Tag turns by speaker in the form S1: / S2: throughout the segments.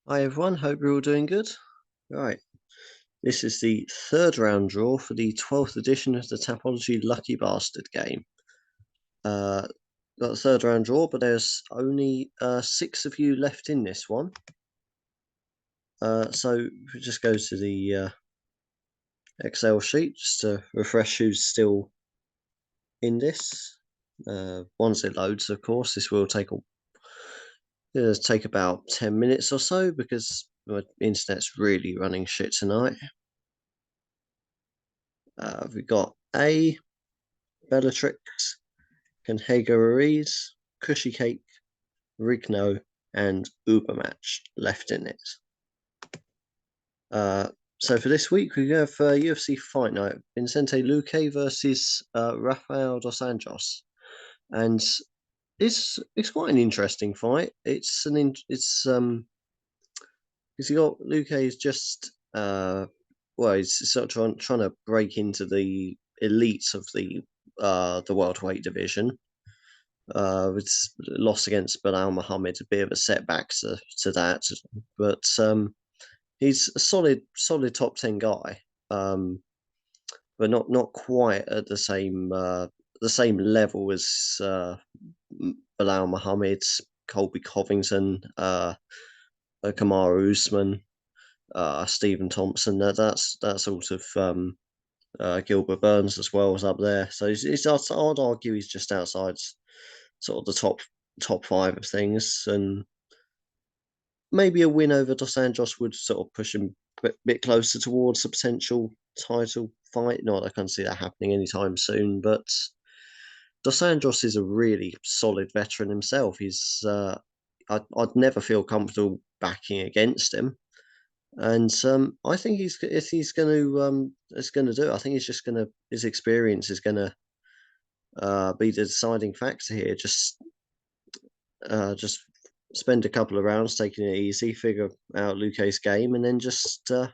S1: Hi everyone, hope you're all doing good. Right, this is the third round draw for the 12th edition of the Tapology Lucky Bastard Game. Got a third round draw, but there's only 6 of you left in this one. So if we just go to the Excel sheet just to refresh who's still in this. Once it loads, of course, this will take about 10 minutes or so because my internet's really running shit tonight. We've got A, Bellatrix, Canhega Ruiz, Cushy Cake, Rigno, and Ubermatch left in it. So for this week, we have UFC Fight Night: Vicente Luque versus Rafael dos Anjos, and it's quite an interesting fight. It's because you got Luque is just he's sort of trying to break into the elites of the welterweight division. It's loss against Bilal Muhammad, a bit of a setback to that, but he's a solid top 10 guy, but not quite at the same level as Bilal Muhammad, Colby Covington, Kamaru Usman, Stephen Thompson. That's that sort of Gilbert Burns as well as up there. So I'd argue he's just outside sort of the top 5 of things, and maybe a win over Dos Anjos would sort of push him a bit closer towards a potential title fight. Not I can't see that happening anytime soon, but Dos Anjos is a really solid veteran himself. I'd never feel comfortable backing against him, and I think if he's going to do it. I think his experience is going to be the deciding factor here. Just spend a couple of rounds taking it easy, figure out Luque's game, and then just from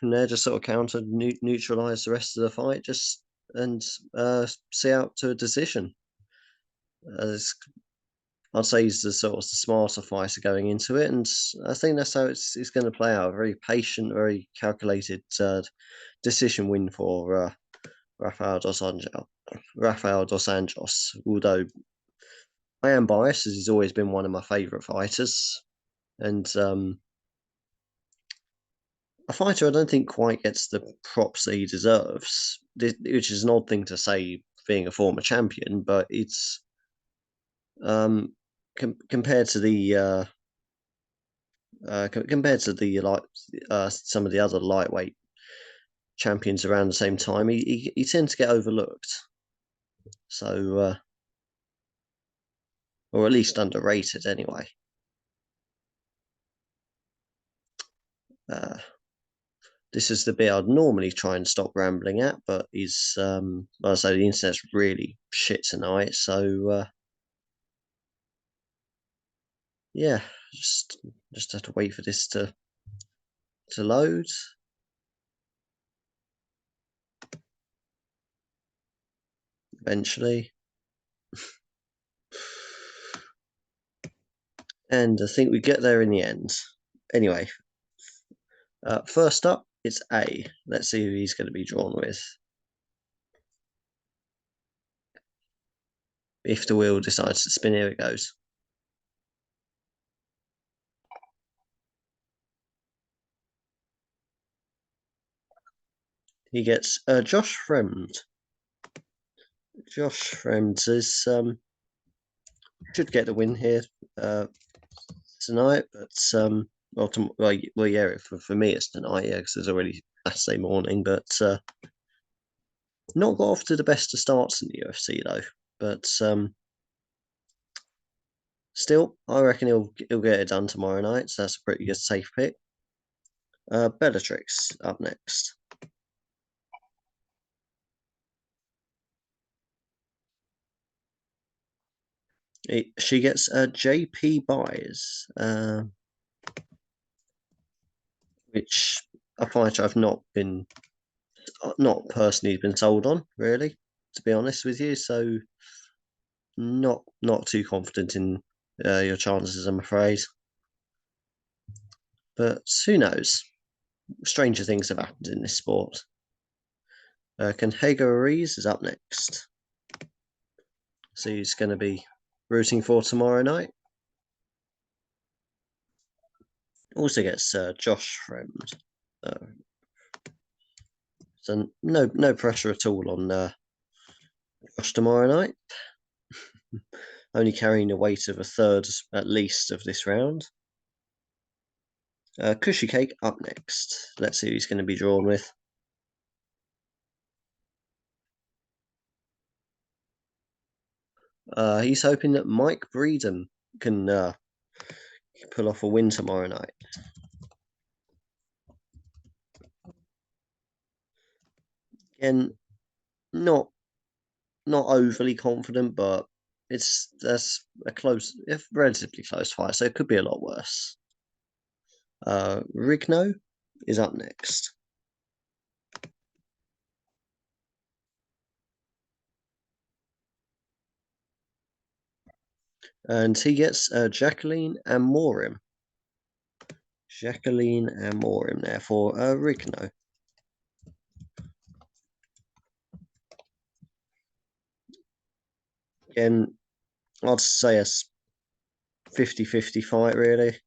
S1: there just sort of counter neutralize the rest of the fight, and see out to a decision. I'd say he's the sort of smarter fighter going into it, and I think that's how it's going to play out. A very patient, very calculated decision win for Rafael dos Anjos. Although I am biased, as he's always been one of my favourite fighters, and a fighter I don't think quite gets the props that he deserves, which is an odd thing to say, being a former champion, but it's compared to the some of the other lightweight champions around the same time, he tends to get overlooked. So, or at least underrated anyway. This is the bit I'd normally try and stop rambling at, but like I say, the internet's really shit tonight. So, yeah, just have to wait for this to load. Eventually. And I think we get there in the end. Anyway, first up, it's A. Let's see who he's going to be drawn with. If the wheel decides to spin, here it goes. He gets Josh Fremd. Josh Fremd is should get the win here tonight, but well, yeah, for me it's tonight, yeah, because it's already Saturday morning, but not got off to the best of starts in the UFC though. But still, I reckon he'll get it done tomorrow night, so that's a pretty good safe pick. Bellatrix up next. She gets JP Buys, which a fighter I've not personally been sold on, really, to be honest with you. So not too confident in your chances, I'm afraid. But who knows? Stranger things have happened in this sport. Canhego Ruiz is up next. So he's going to be rooting for tomorrow night. Also gets Josh Fremd. So no pressure at all on Josh tomorrow night. Only carrying the weight of a third at least of this round. Cushy Cake up next. Let's see who he's going to be drawn with. He's hoping that Mike Breeden can pull off a win tomorrow night. Again, not overly confident, but that's a relatively close fight, so it could be a lot worse. Rigno is up next. And he gets Jacqueline Amorim. Jacqueline Amorim there for Rigno. Again, I'd say a 50-50 fight, really.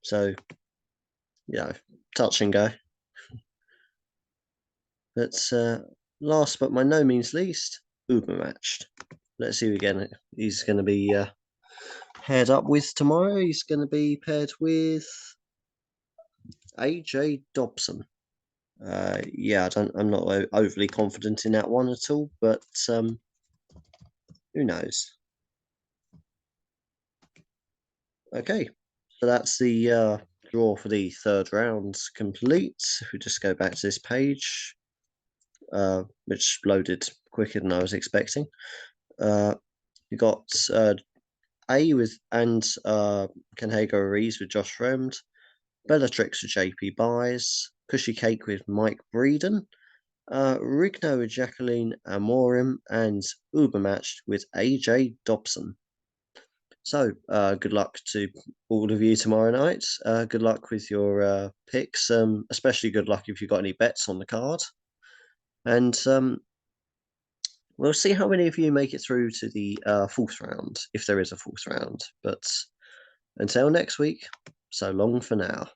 S1: So, touch and go. But last but by no means least, Uber matched. Let's see again. He's going to be paired up with tomorrow. He's going to be paired with AJ Dobson. Yeah, I'm not overly confident in that one at all, but who knows? Okay, so that's the draw for the third round complete. If we just go back to this page, which loaded quicker than I was expecting. You got A with and Canhego Ruiz with Josh Fremd, Bellatrix with JP Buys, Cushy Cake with Mike Breeden, Rigno with Jacqueline Amorim, and Uber matched with AJ Dobson. So, good luck to all of you tomorrow night. Good luck with your picks. Especially good luck if you've got any bets on the card. And we'll see how many of you make it through to the fourth round, if there is a fourth round. But until next week, so long for now.